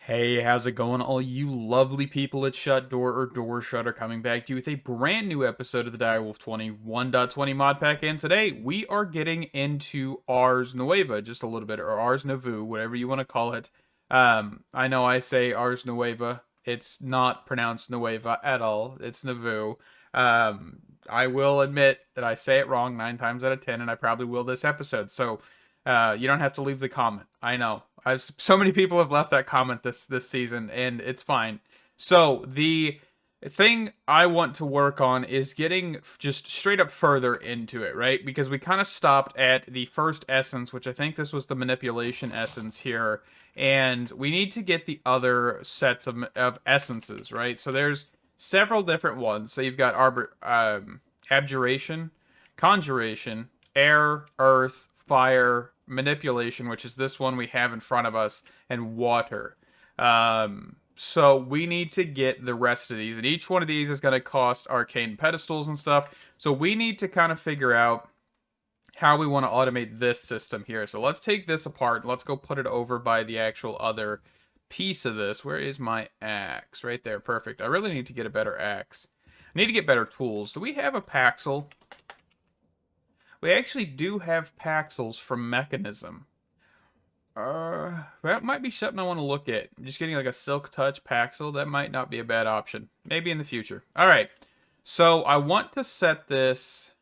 Hey, how's it going, all you lovely people at Shut Door or Doorshutter, coming back to you with a brand new episode of the Direwolf20 1.20 mod pack, and today we are getting into Ars Nueva, just a little bit, or Ars Nouveau, whatever you want to call it. I know I say Ars Nueva, it's not pronounced Nueva at all, it's Nouveau. I will admit that I say it wrong 9 times out of 10, and I probably will this episode, so you don't have to leave the comment. I know. So many people have left that comment this season, and it's fine. So the thing I want to work on is getting just straight up further into it, right? Because we kind of stopped at the first essence, which I think this was the manipulation essence here, and we need to get the other sets of essences, right? So there's several different ones. So you've got abjuration, conjuration, air, earth, fire, manipulation, which is this one we have in front of us, and water. So we need to get the rest of these, and each one of these is going to cost arcane pedestals and stuff. So we need to kind of figure out how we want to automate this system here. So let's take this apart. Let's go put it over by the actual other piece of this. Where is my axe? Right there. Perfect. I really need to get a better axe. I need to get better tools. Do we have a Paxel? We actually do have Paxels from Mechanism. That might be something I want to look at. Just getting like a Silk Touch Paxel, that might not be a bad option. Maybe in the future. Alright, so I want to set this...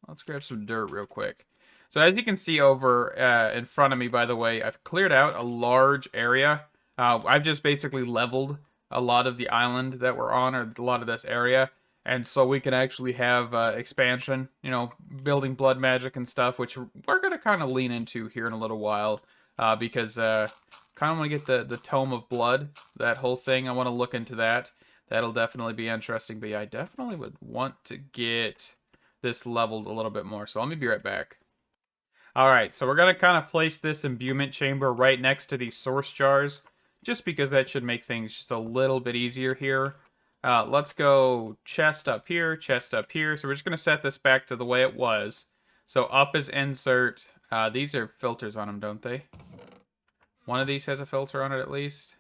Let's grab some dirt real quick. So as you can see over in front of me, by the way, I've cleared out a large area. I've just basically leveled a lot of the island that we're on, or a lot of this area. And so we can actually have expansion, you know, building blood magic and stuff, which we're going to kind of lean into here in a little while. Because kind of want to get the Tome of Blood, that whole thing. I want to look into that. That'll definitely be interesting. But yeah, I definitely would want to get this leveled a little bit more. So let me be right back. Alright, so we're going to kind of place this imbuement chamber right next to these source jars, just because that should make things just a little bit easier here. Let's go chest up here, chest up here. So we're just going to set this back to the way it was. So up is insert. These are filters on them, don't they? One of these has a filter on it at least.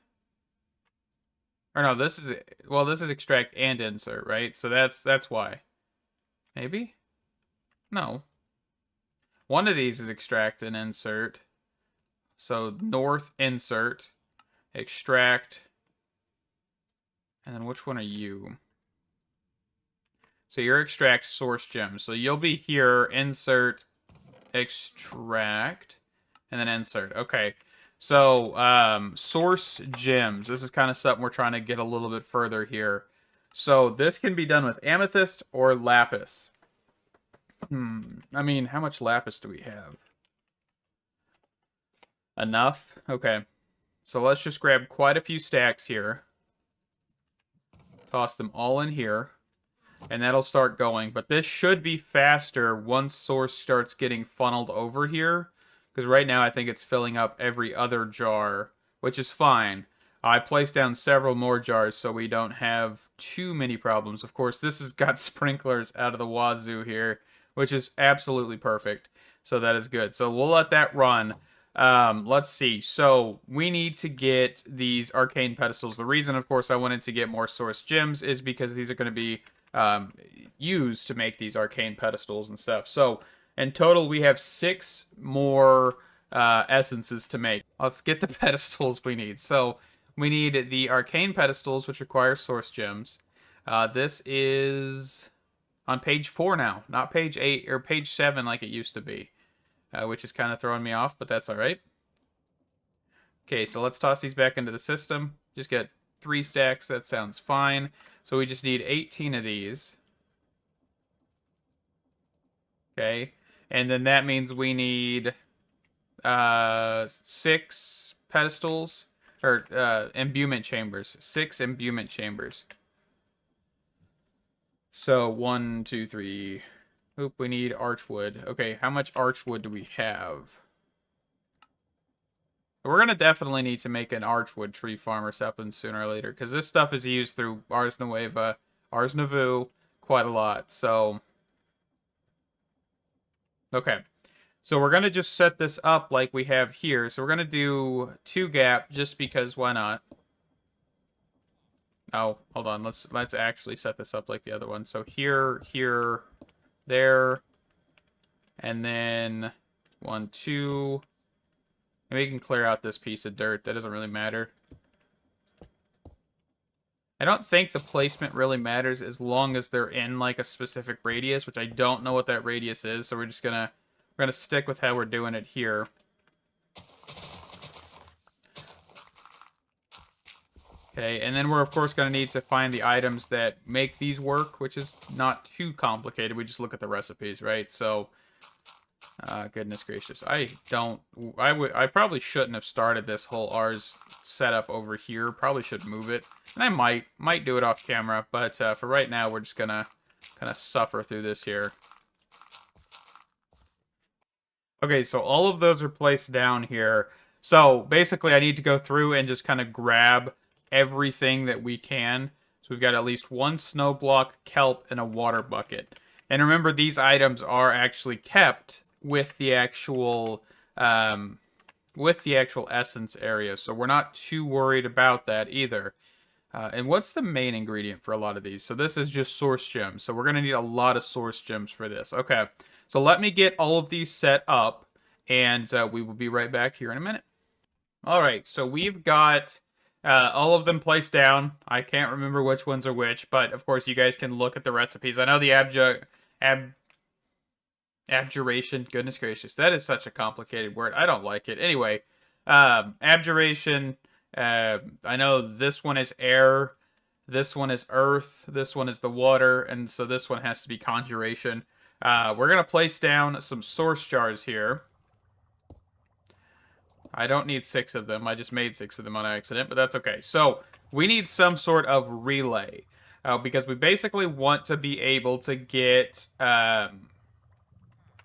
Or no, this is... Well, this is extract and insert, right? So that's why. Maybe? No. One of these is extract and insert. So north, insert. Extract... And then which one are you? So you're extract source gems. So you'll be here, insert, extract, and then insert. Okay. So source gems. This is kind of something we're trying to get a little bit further here. So this can be done with amethyst or lapis. I mean, how much lapis do we have? Enough? Okay. So let's just grab quite a few stacks here. Toss them all in here, and that'll start going. But this should be faster once source starts getting funneled over here, because right now I think it's filling up every other jar, which is fine. I placed down several more jars so we don't have too many problems. Of course, this has got sprinklers out of the wazoo here, which is absolutely perfect. So that is good. So we'll let that run. Let's see. So we need to get these arcane pedestals. The reason, of course, I wanted to get more source gems is because these are going to be used to make these arcane pedestals and stuff. So in total, we have 6 more essences to make. Let's get the pedestals we need. So we need the arcane pedestals, which require source gems. This is on page 4 now, not page 8 or page 7 like it used to be. Which is kind of throwing me off, but that's alright. Okay, so let's toss these back into the system. Just get 3 stacks, that sounds fine. So we just need 18 of these. Okay, and then that means we need 6 pedestals, or imbuement chambers. 6 imbuement chambers. So 1, 2, 3... Oop, we need archwood. Okay, how much archwood do we have? We're going to definitely need to make an archwood tree farm or something sooner or later, because this stuff is used through Ars Nouveau, quite a lot, so... Okay, So we're going to just set this up like we have here. So we're going to do 2 gap just because why not? Oh, hold on. Let's actually set this up like the other one. So here, here, there, and then 1, 2. Maybe we can clear out this piece of dirt. That doesn't really matter. I don't think the placement really matters as long as they're in like a specific radius, which I don't know what that radius is. So we're gonna stick with how we're doing it here. Okay, and then we're of course going to need to find the items that make these work, which is not too complicated. We just look at the recipes, right? So, goodness gracious, I probably shouldn't have started this whole Ars setup over here. Probably should move it, and I might do it off camera, but for right now, we're just gonna kind of suffer through this here. Okay, so all of those are placed down here. So basically, I need to go through and just kind of grab everything that we can. So we've got at least 1 snow block, kelp, and a water bucket. And remember, these items are actually kept with the actual essence area. So we're not too worried about that either. And what's the main ingredient for a lot of these? So this is just source gems. So we're going to need a lot of source gems for this. Okay, so let me get all of these set up, and we will be right back here in a minute. All right, so we've got all of them placed down. I can't remember which ones are which, but of course you guys can look at the recipes. I know the abjuration. Goodness gracious, that is such a complicated word. I don't like it. Anyway, abjuration. I know this one is air, this one is earth, this one is the water, and so this one has to be conjuration. We're going to place down some source jars here. I don't need 6 of them. I just made 6 of them on accident, but that's okay. So we need some sort of relay because we basically want to be able to get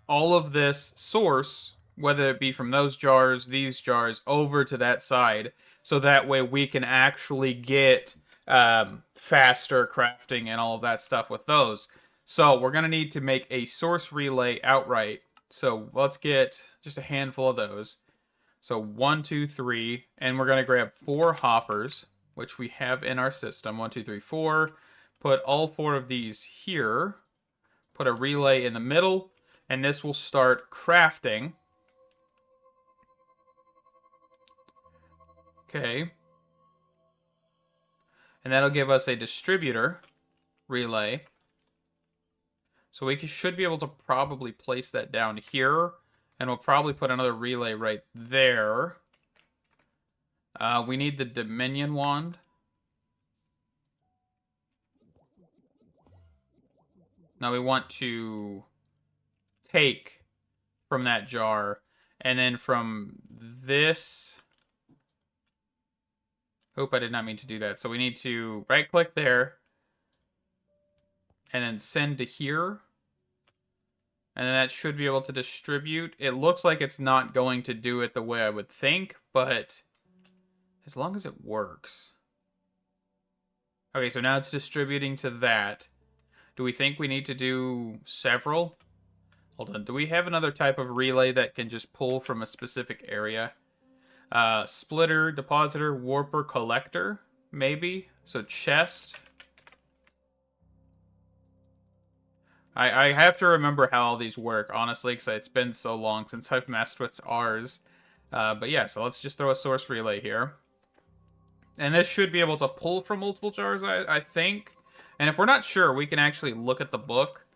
all of this source, whether it be from those jars, these jars, over to that side. So that way we can actually get faster crafting and all of that stuff with those. So we're going to need to make a source relay outright. So let's get just a handful of those. So 1, 2, 3, and we're going to grab 4 hoppers, which we have in our system. 1, 2, 3, 4. Put all 4 of these here. Put a relay in the middle, and this will start crafting. Okay. And that'll give us a distributor relay. So we should be able to probably place that down here. And we'll probably put another relay right there. We need the Dominion Wand. Now we want to take from that jar. And then from this... Hope I did not mean to do that. So we need to right-click there. And then send to here. And then that should be able to distribute. It looks like it's not going to do it the way I would think, but as long as it works. Okay, so now it's distributing to that. Do we think we need to do several? Hold on, do we have another type of relay that can just pull from a specific area? Splitter, depositor, warper, collector, maybe? So chest. I have to remember how all these work, honestly, because it's been so long since I've messed with Ars. But yeah, so let's just throw a source relay here. And this should be able to pull from multiple jars, I think. And if we're not sure, we can actually look at the book,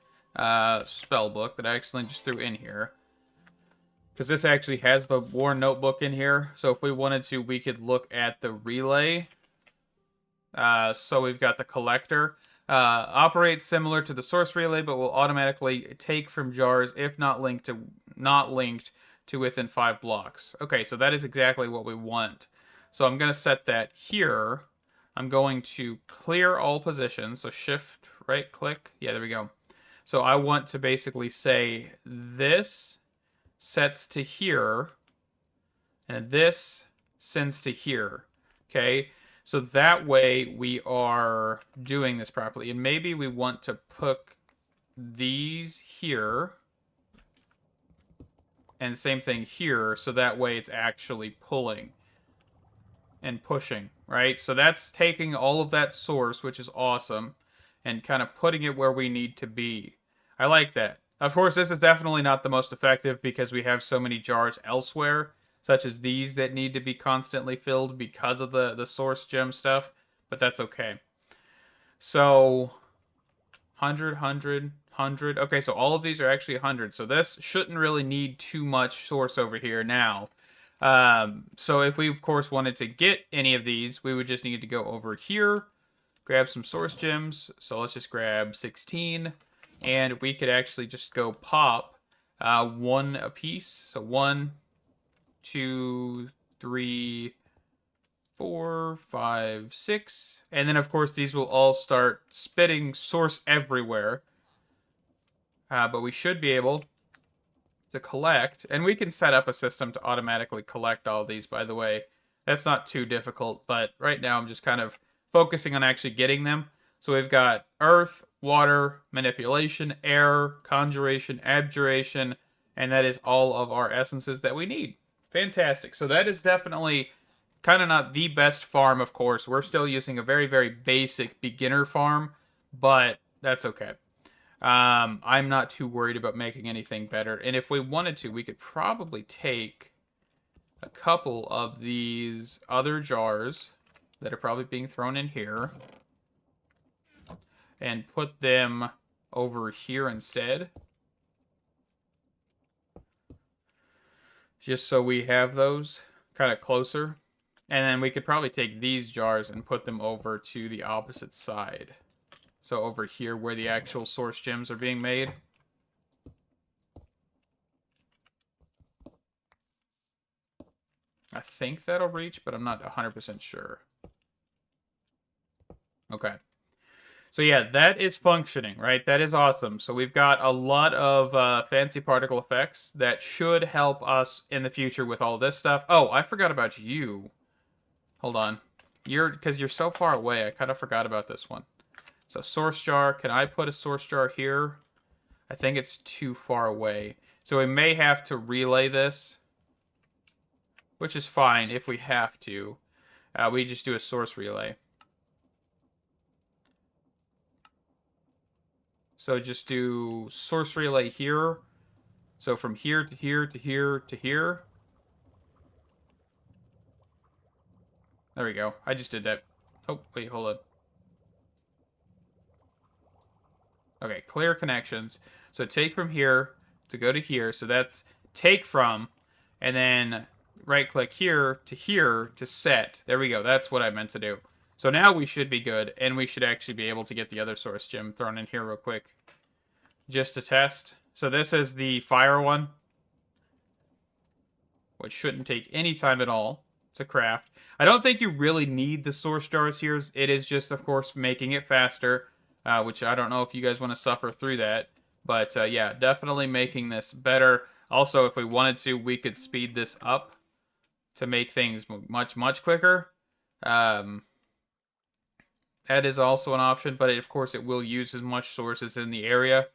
spell book, that I actually just threw in here. Because this actually has the War Notebook in here. So if we wanted to, we could look at the relay. So we've got the collector. Operates similar to the source relay, but will automatically take from jars if not linked to within 5 blocks. Okay, so that is exactly what we want. So I'm going to set that here. I'm going to clear all positions. So shift, right click. Yeah, there we go. So I want to basically say this sets to here, and this sends to here. Okay. So that way we are doing this properly. And maybe we want to put these here. And same thing here, so that way it's actually pulling and pushing, right? So that's taking all of that source, which is awesome, and kind of putting it where we need to be. I like that. Of course, this is definitely not the most effective because we have so many jars elsewhere, such as these that need to be constantly filled because of the source gem stuff, but that's okay. So 100. Okay, so all of these are actually 100. So this shouldn't really need too much source over here now. So if we, of course, wanted to get any of these, we would just need to go over here, grab some source gems. So let's just grab 16. And we could actually just go pop one a piece. So 1, 2, 3, 4, 5, 6. And then, of course, these will all start spitting source everywhere. But we should be able to collect. And we can set up a system to automatically collect all these, by the way. That's not too difficult. But right now, I'm just kind of focusing on actually getting them. So we've got earth, water, manipulation, air, conjuration, abjuration. And that is all of our essences that we need. Fantastic. So that is definitely kind of not the best farm, of course. We're still using a very, very basic beginner farm, but that's okay. I'm not too worried about making anything better. And if we wanted to, we could probably take a couple of these other jars that are probably being thrown in here and put them over here instead. Just so we have those kind of closer. And then we could probably take these jars and put them over to the opposite side. So over here where the actual source gems are being made. I think that'll reach, but I'm not 100% sure. Okay. So yeah, that is functioning, right? That is awesome. So we've got a lot of fancy particle effects that should help us in the future with all this stuff. Oh, I forgot about you. Hold on. Because you're so far away, I kind of forgot about this one. So source jar, can I put a source jar here? I think it's too far away. So we may have to relay this, which is fine if we have to. We just do a source relay. So just do source relay here. So from here to here to here to here. There we go. I just did that. Oh, wait, hold on. Okay, clear connections. So take from here to go to here. So that's take from, and then right-click here to set. There we go. That's what I meant to do. So now we should be good, and we should actually be able to get the other source gem thrown in here real quick. Just to test. So this is the fire one, which shouldn't take any time at all to craft. I don't think you really need the source jars here. It is just, of course, making it faster, which I don't know if you guys want to suffer through that. But yeah, definitely making this better. Also, if we wanted to, we could speed this up to make things much, much quicker. That is also an option, but of course it will use as much sources in the area.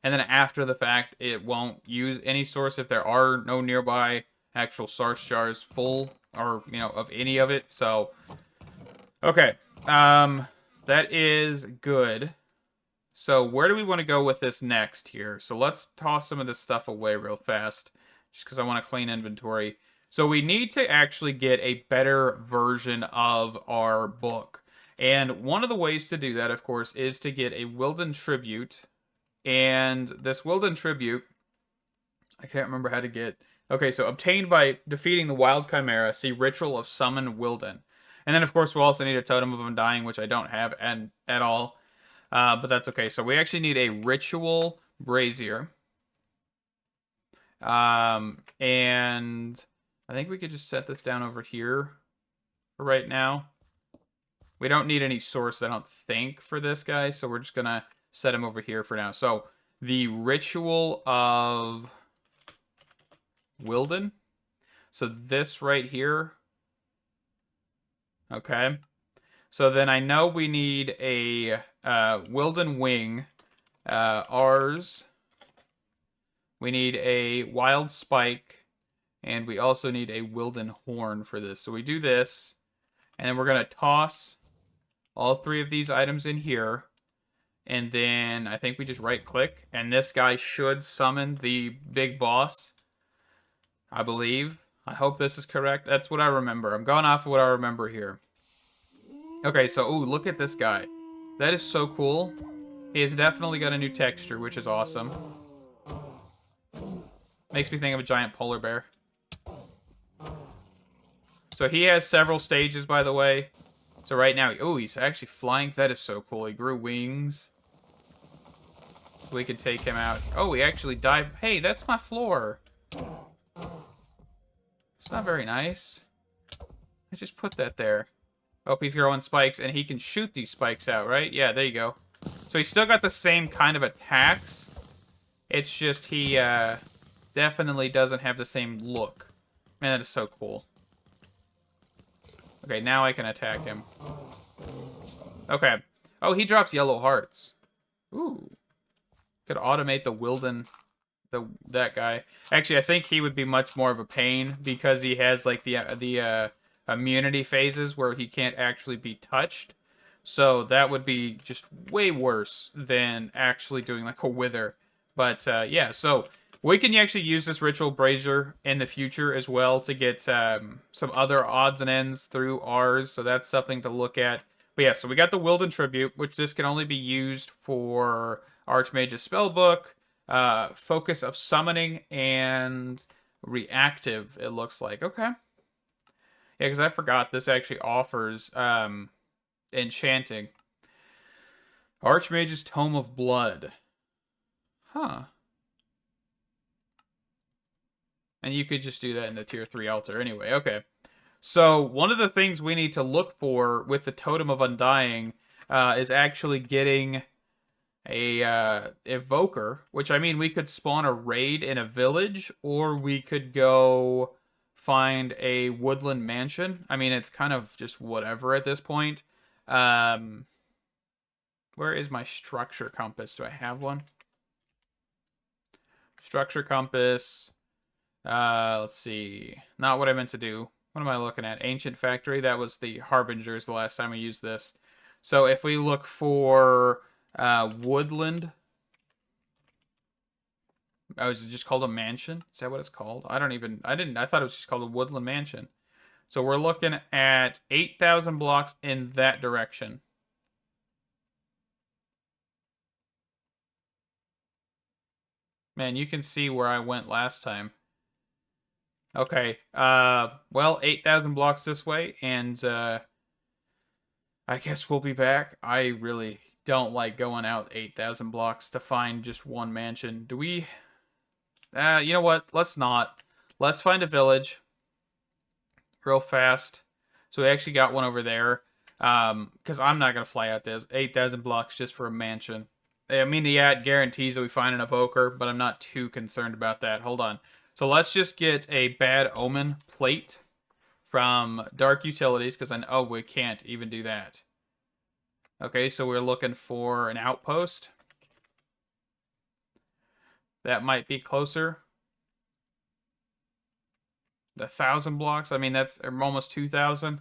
And then after the fact, it won't use any source if there are no nearby actual source jars full, or, you know, of any of it. So, okay. That is good. So where do we want to go with this next here? So let's toss some of this stuff away real fast, just because I want to clean inventory. So we need to actually get a better version of our book. And one of the ways to do that, of course, is to get a Wilden tribute. And this Wilden tribute, I can't remember how to get. Okay, so obtained by defeating the Wild Chimera, see Ritual of Summon Wilden. And then, of course, we'll also need a Totem of Undying, which I don't have at all. But that's okay. So we actually need a Ritual Brazier. And I think we could just set this down over here for right now. We don't need any source, I don't think, for this guy. So we're just going to set him over here for now. So the Ritual of Wilden. So this right here. Okay. So then I know we need a Wilden wing. Ars. We need a wild spike, and we also need a Wilden horn for this. So we do this, and then we're going to toss all 3 of these items in here. And then I think we just right click, and this guy should summon the big boss, I believe. I hope this is correct. That's what I remember. I'm going off of what I remember here. Okay, so, ooh, look at this guy. That is so cool. He has definitely got a new texture, which is awesome. Makes me think of a giant polar bear. So he has several stages, by the way. So right now, oh, he's actually flying. That is so cool. He grew wings. We could take him out. Oh, he actually dived. Hey, that's my floor. It's not very nice. I just put that there. Oh, he's growing spikes, and he can shoot these spikes out, right? Yeah, there you go. So he's still got the same kind of attacks. It's just he definitely doesn't have the same look. Man, that is so cool. Okay, now I can attack him. Okay. Oh, he drops yellow hearts. Ooh. Could automate the Wilden, that guy. Actually, I think he would be much more of a pain because he has like the immunity phases where he can't actually be touched. So that would be just way worse than actually doing like a wither. But yeah, so we can actually use this ritual brazier in the future as well to get some other odds and ends through Ars. So that's something to look at. But yeah, so we got the Wilden Tribute, which this can only be used for Archmage's Spell Book, Focus of Summoning, and Reactive, it looks like. Okay. Yeah, because I forgot this actually offers enchanting. Archmage's Tome of Blood. Huh. And you could just do that in the tier 3 altar anyway. Okay. So one of the things we need to look for with the Totem of Undying is actually getting a evoker, which I mean we could spawn a raid in a village, or we could go find a woodland mansion. I mean, it's kind of just whatever at this point. Where is my structure compass? Do I have one? Structure compass. Let's see. Not what I meant to do. What am I looking at? Ancient Factory. That was the Harbingers the last time we used this. So if we look for woodland. Oh, is it just called a mansion? Is that what it's called? I thought it was just called a woodland mansion. So we're looking at 8,000 blocks in that direction. Man, you can see where I went last time. Okay, well, 8,000 blocks this way, and I guess we'll be back. I really don't like going out 8,000 blocks to find just one mansion. Do we... you know what? Let's not. Let's find a village real fast. So we actually got one over there. Because I'm not going to fly out this 8,000 blocks just for a mansion. I mean, yeah, it guarantees that we find an evoker, but I'm not too concerned about that. Hold on. So let's just get a Bad Omen plate from Dark Utilities, because I know we can't even do that. Okay, so we're looking for an outpost. That might be closer. The 1,000 blocks, I mean, that's almost 2,000.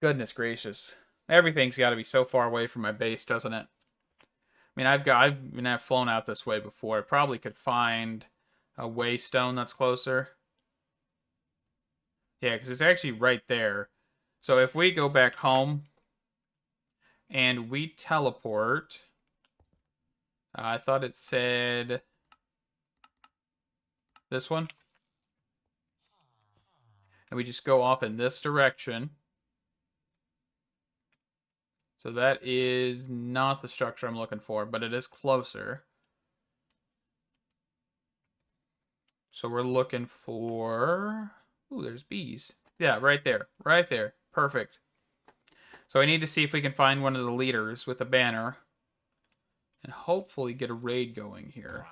Goodness gracious. Everything's got to be so far away from my base, doesn't it? I mean, I've flown out this way before. I probably could find a waystone that's closer. Yeah, because it's actually right there. So if we go back home and we teleport, I thought it said this one. And we just go off in this direction. So that is not the structure I'm looking for, but it is closer. So we're looking for... Ooh, there's bees. Yeah, right there. Right there. Perfect. So I need to see if we can find one of the leaders with a banner. And hopefully get a raid going here.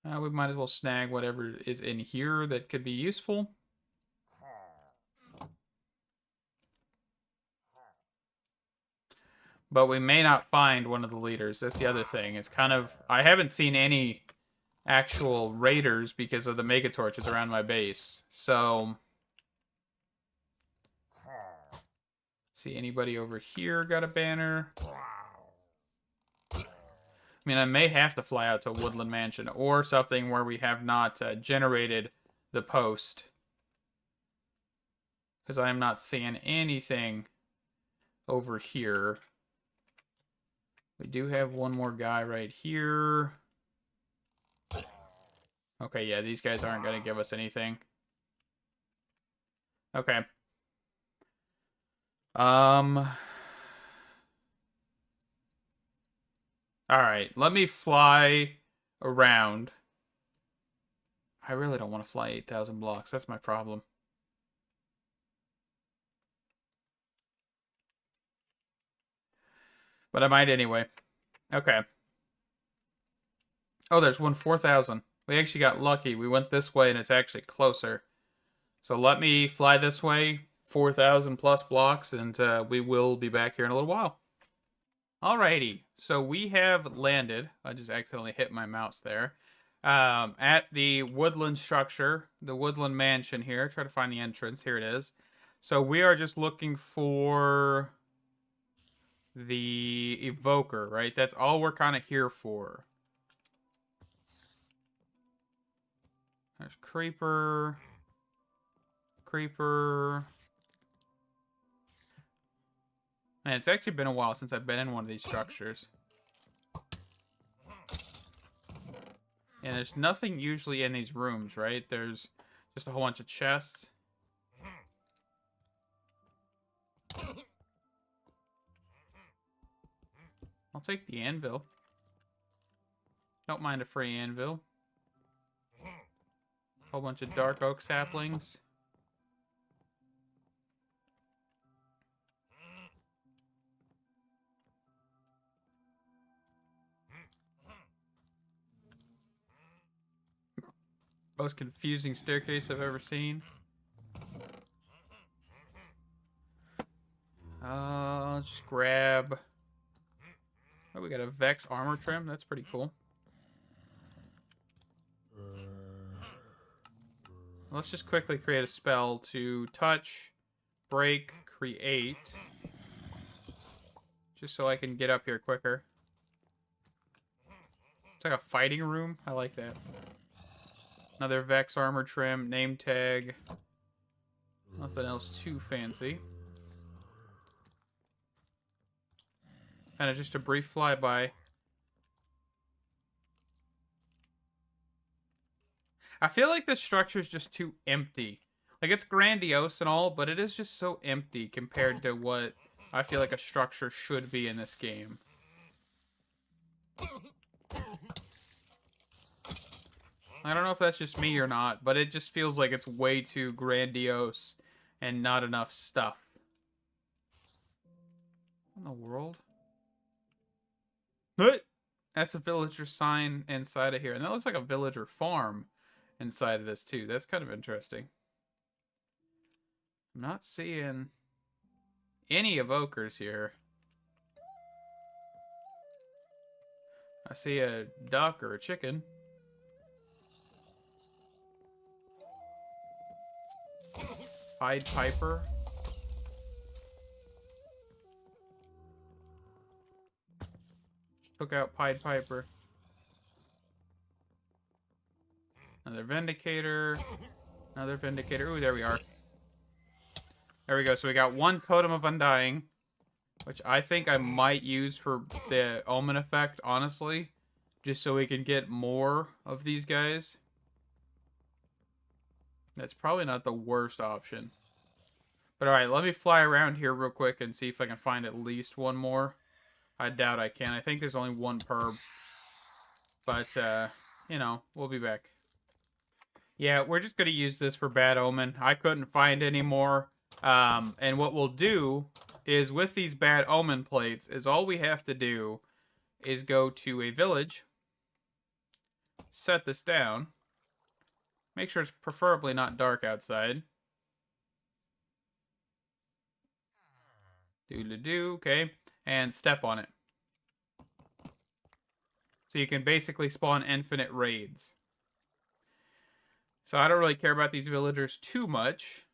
We might as well snag whatever is in here that could be useful. But we may not find one of the leaders. That's the other thing. It's kind of... I haven't seen any actual raiders because of the mega torches around my base. So... See anybody over here got a banner? I mean, I may have to fly out to Woodland Mansion or something where we have not generated the post. Because I am not seeing anything over here. We do have one more guy right here. Okay, yeah, these guys aren't going to give us anything. Okay. Alright, let me fly around. I really don't want to fly 8,000 blocks. That's my problem. But I might anyway. Okay. Oh, there's one 4,000. We actually got lucky. We went this way and it's actually closer. So let me fly this way, 4,000 plus blocks, and we will be back here in a little while. Alrighty, so we have landed. I just accidentally hit my mouse there. At the woodland structure, the woodland mansion here. Try to find the entrance. Here it is. So we are just looking for the evoker, right? That's all we're kind of here for. There's creeper. Creeper. Man, it's actually been a while since I've been in one of these structures. And there's nothing usually in these rooms, right? There's just a whole bunch of chests. I'll take the anvil. Don't mind a free anvil. Whole bunch of dark oak saplings. Most confusing staircase I've ever seen. Let's just grab... Oh, we got a Vex armor trim. That's pretty cool. Let's just quickly create a spell to touch, break, create. Just so I can get up here quicker. It's like a fighting room. I like that. Another Vex armor trim, name tag. Nothing else too fancy. Kind of just a brief flyby. I feel like this structure is just too empty. Like, it's grandiose and all, but it is just so empty compared to what I feel like a structure should be in this game. I don't know if that's just me or not, but it just feels like it's way too grandiose and not enough stuff. What in the world? That's a villager sign inside of here. And that looks like a villager farm inside of this too. That's kind of interesting. I'm not seeing any evokers here. I see a duck or a chicken. Pied Piper. Took out Pied Piper. Another Vindicator. Another Vindicator. Ooh, there we are. There we go. So we got one Totem of Undying, which I think I might use for the Omen effect, honestly. Just so we can get more of these guys. That's probably not the worst option. But alright, let me fly around here real quick and see if I can find at least one more. I doubt I can. I think there's only one perb. But, you know, we'll be back. Yeah, we're just going to use this for Bad Omen. I couldn't find any more. And what we'll do is with these Bad Omen plates is all we have to do is go to a village. Set this down. Make sure it's preferably not dark outside. Doodle-doo, okay. and step on it. So you can basically spawn infinite raids. So I don't really care about these villagers too much.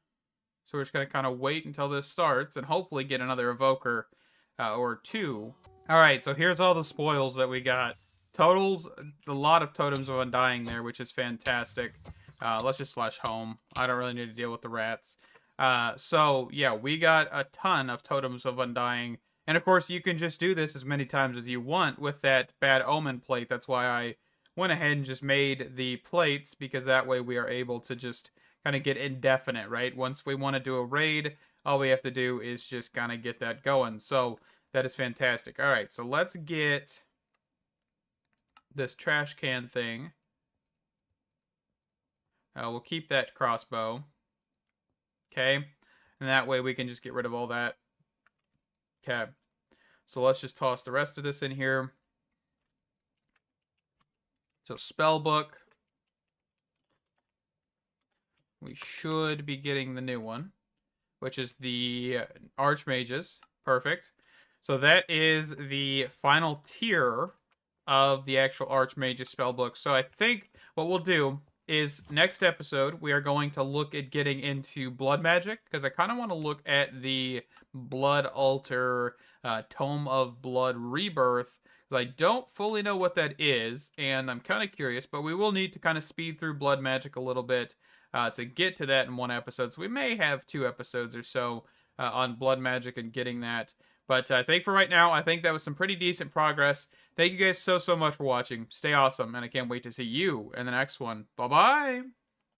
So we're just going to kind of wait until this starts and hopefully get another evoker or two. Alright, so here's all the spoils that we got. Totals, a lot of Totems of Undying there, which is fantastic. Let's just slash home. I don't really need to deal with the rats. So, yeah, we got a ton of Totems of Undying. And, of course, you can just do this as many times as you want with that Bad Omen plate. That's why I went ahead and just made the plates, because that way we are able to just kind of get indefinite, right? Once we want to do a raid, all we have to do is just kind of get that going. So, that is fantastic. All right, so let's get this trash can thing. We'll keep that crossbow. Okay, and that way we can just get rid of all that. Okay, so let's just toss the rest of this in here. So spell book. We should be getting the new one, which is the Archmages. Perfect. So that is the final tier of the actual Archmage Spell Book. So I think what we'll do is next episode we are going to look at getting into blood magic, because I kind of want to look at the Blood Altar Tome of Blood Rebirth, because I don't fully know what that is, and I'm kind of curious, but we will need to kind of speed through blood magic a little bit to get to that in one episode. So we may have 2 episodes or so on blood magic and getting that. But I think for right now, I think that was some pretty decent progress. Thank you guys so much for watching. Stay awesome, and I can't wait to see you in the next one. Bye-bye!